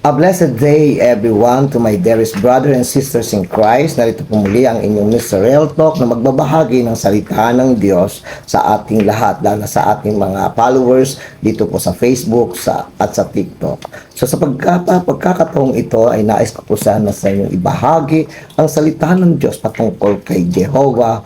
A blessed day everyone to my dearest brother and sisters in Christ. Narito po muli ang inyong Mr. Real Talk na magbabahagi ng salita ng Diyos sa ating lahat, lalo na sa ating mga followers dito po sa Facebook at sa TikTok. So sa pagkakataong ito ay nais ko po sana sa inyong ibahagi ang salita ng Diyos patungkol kay Jehovah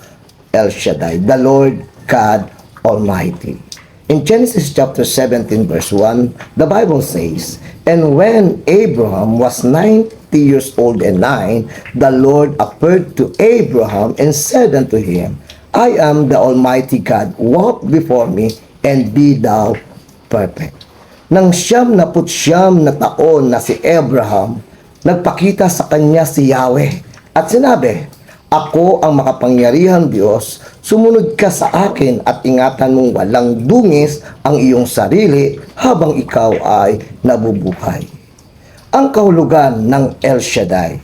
El Shaddai, the Lord God Almighty. In Genesis chapter 17 verse 1, the Bible says, "And when Abraham was 90 years old and 9, the Lord appeared to Abraham and said unto him, I am the Almighty God, walk before me and be thou perfect." Nang 99 na taon na si Abraham, nagpakita sa kanya si Yahweh at sinabi, "Ako ang makapangyarihang Diyos, sumunod ka sa akin at ingatan mong walang dungis ang iyong sarili habang ikaw ay nabubuhay." Ang kahulugan ng El Shaddai.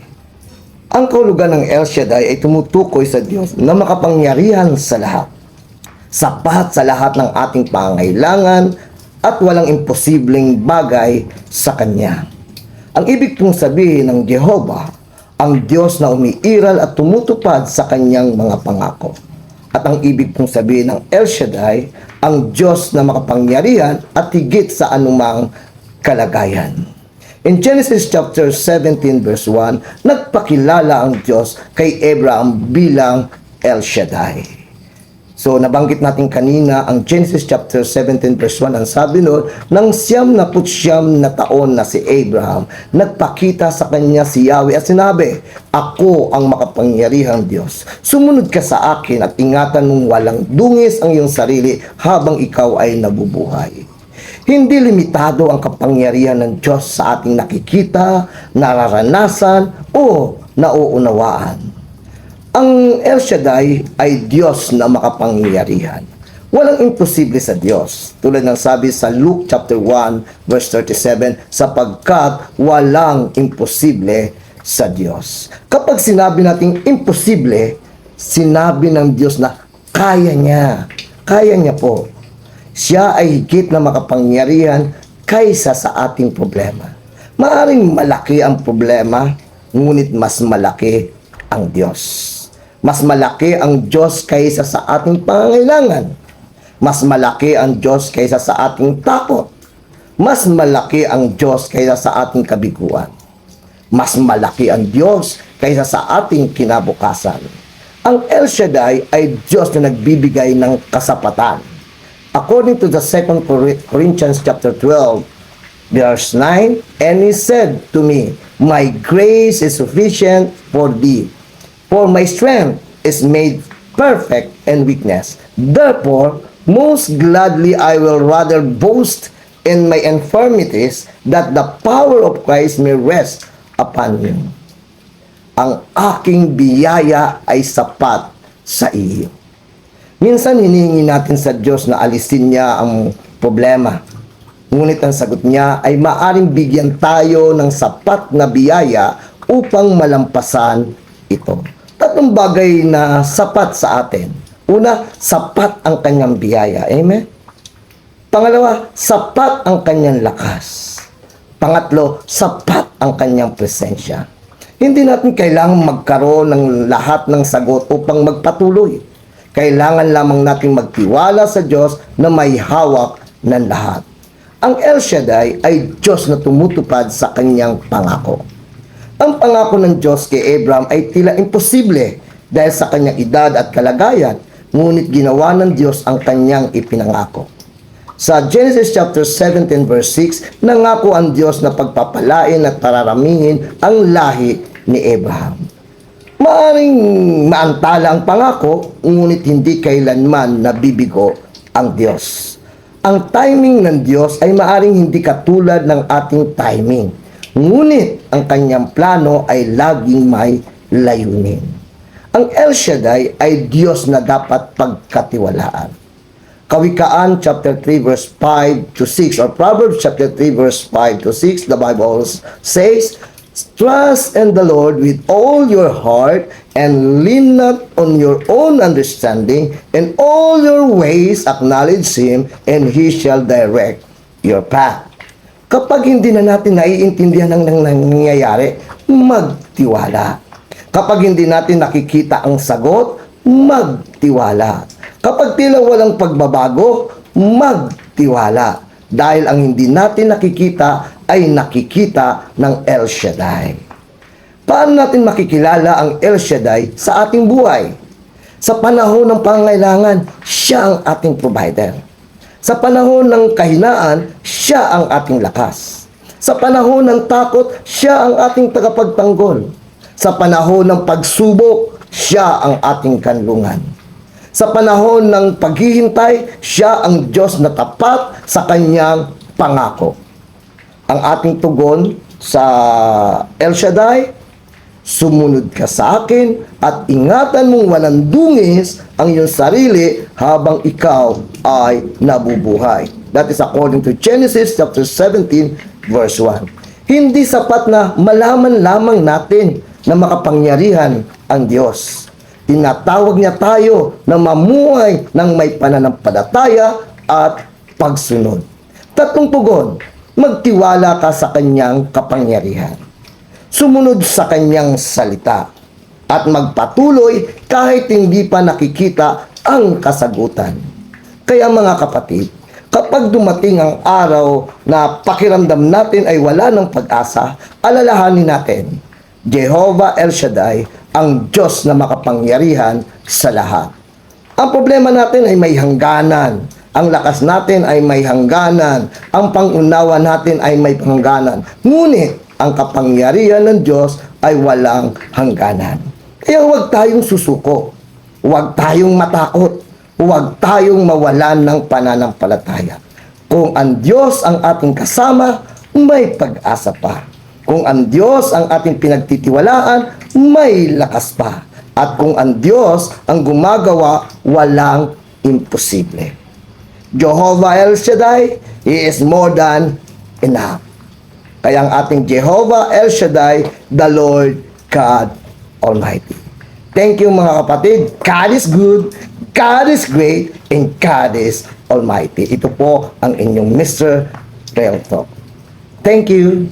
Ang kahulugan ng El Shaddai ay tumutukoy sa Diyos na makapangyarihan sa lahat, sapat sa lahat ng ating pangangailangan at walang imposibleng bagay sa Kanya. Ang ibig kong sabihin ng Jehovah, ang Diyos na umiiral at tumutupad sa kanyang mga pangako. At ang ibig kong sabihin ng El Shaddai, ang Diyos na makapangyarihan at higit sa anumang kalagayan. In Genesis chapter 17 verse 1, nagpakilala ang Diyos kay Abraham bilang El Shaddai. So, nabanggit natin kanina ang Genesis chapter 17 verse 1. Ang sabi noon, nang 99 na taon na si Abraham, nagpakita sa kanya si Yahweh at sinabi, "Ako ang makapangyarihang Diyos. Sumunod ka sa akin at ingatan mong walang dungis ang iyong sarili habang ikaw ay nabubuhay." Hindi limitado ang kapangyarihan ng Diyos sa ating nakikita, nararanasan o nauunawaan. Ang El Shaddai ay Diyos na makapangyarihan. Walang imposible sa Diyos. Tulad ng sabi sa Luke chapter 1 verse 37, sapagkat walang imposible sa Diyos. Kapag sinabi nating imposible, sinabi ng Diyos na kaya niya. Kaya niya po. Siya ay higit na makapangyarihan kaysa sa ating problema. Maaring malaki ang problema, ngunit mas malaki ang Diyos. Mas malaki ang Diyos kaysa sa ating pangangailangan. Mas malaki ang Diyos kaysa sa ating takot. Mas malaki ang Diyos kaysa sa ating kabiguan. Mas malaki ang Diyos kaysa sa ating kinabukasan. Ang El Shaddai ay Diyos na nagbibigay ng kasapatan. According to the 2 Corinthians chapter 12, verse 9, "And he said to me, My grace is sufficient for thee, for my strength is made perfect in weakness. Therefore, most gladly I will rather boast in my infirmities, that the power of Christ may rest upon you." Ang aking biyaya ay sapat sa iyo. Minsan hinihingi natin sa Diyos na alisin niya ang problema. Ngunit ang sagot niya ay maaring bigyan tayo ng sapat na biyaya upang malampasan ito. Tatlong bagay na sapat sa atin. Una, sapat ang kanyang biyaya. Amen? Pangalawa, sapat ang kanyang lakas. Pangatlo, sapat ang kanyang presensya. Hindi natin kailangang magkaroon ng lahat ng sagot upang magpatuloy. Kailangan lamang natin magtiwala sa Diyos na may hawak ng lahat. Ang El Shaddai ay Diyos na tumutupad sa kanyang pangako. Ang pangako ng Diyos kay Abraham ay tila imposible dahil sa kanyang edad at kalagayan, ngunit ginawa ng Diyos ang kanyang ipinangako. Sa Genesis chapter 17 verse 6, nangako ang Diyos na pagpapalain at pararamihin ang lahi ni Abraham. Maaring maantala ang pangako, ngunit hindi kailanman nabibigo ang Diyos. Ang timing ng Diyos ay maaring hindi katulad ng ating timing. Ngunit ang kanyang plano ay laging may layunin. Ang El Shaddai ay Diyos na dapat pagkatiwalaan. Kawikaan chapter 3 verse 5 to 6 or Proverbs chapter 3 verse 5 to 6, the Bible says, "Trust in the Lord with all your heart and lean not on your own understanding. In all your ways acknowledge Him, and He shall direct your path." Kapag hindi na natin naiintindihan ang nangyayari, magtiwala. Kapag hindi natin nakikita ang sagot, magtiwala. Kapag tila walang pagbabago, magtiwala. Dahil ang hindi natin nakikita ay nakikita ng El Shaddai. Paano natin makikilala ang El Shaddai sa ating buhay? Sa panahon ng pangangailangan, siya ang ating provider. Sa panahon ng kahinaan, siya ang ating lakas. Sa panahon ng takot, siya ang ating tagapagtanggol. Sa panahon ng pagsubok, siya ang ating kanlungan. Sa panahon ng paghihintay, siya ang Diyos na tapat sa kanyang pangako. Ang ating tugon sa El Shaddai, sumunod ka sa akin at ingatan mong walang dungis ang iyong sarili habang ikaw ay nabubuhay. That is according to Genesis chapter 17 verse 1. Hindi sapat na malaman lamang natin na makapangyarihan ang Diyos. Tinatawag niya tayo na mamuhay ng may pananampalataya at pagsunod. Tatlong tugon, magtiwala ka sa kanyang kapangyarihan. Sumunod sa kanyang salita. At magpatuloy kahit hindi pa nakikita ang kasagutan. Kaya mga kapatid, kapag dumating ang araw na pakiramdam natin ay wala ng pag-asa, alalahanin natin, Jehovah El Shaddai, ang Diyos na makapangyarihan sa lahat. Ang problema natin ay may hangganan. Ang lakas natin ay may hangganan. Ang pangunawa natin ay may hangganan. Ngunit, ang kapangyarihan ng Diyos ay walang hangganan. Kaya huwag tayong susuko. Huwag tayong matakot. Huwag tayong mawalan ng pananampalataya. Kung ang Diyos ang ating kasama, may pag-asa pa. Kung ang Diyos ang ating pinagtitiwalaan, may lakas pa. At kung ang Diyos ang gumagawa, walang imposible. Jehovah El Shaddai, He is more than enough. Kaya ang ating Jehovah El Shaddai, the Lord God Almighty. Thank you mga kapatid. God is good, God is great, and God is Almighty. Ito po ang inyong Mr. Real Talk. Thank you.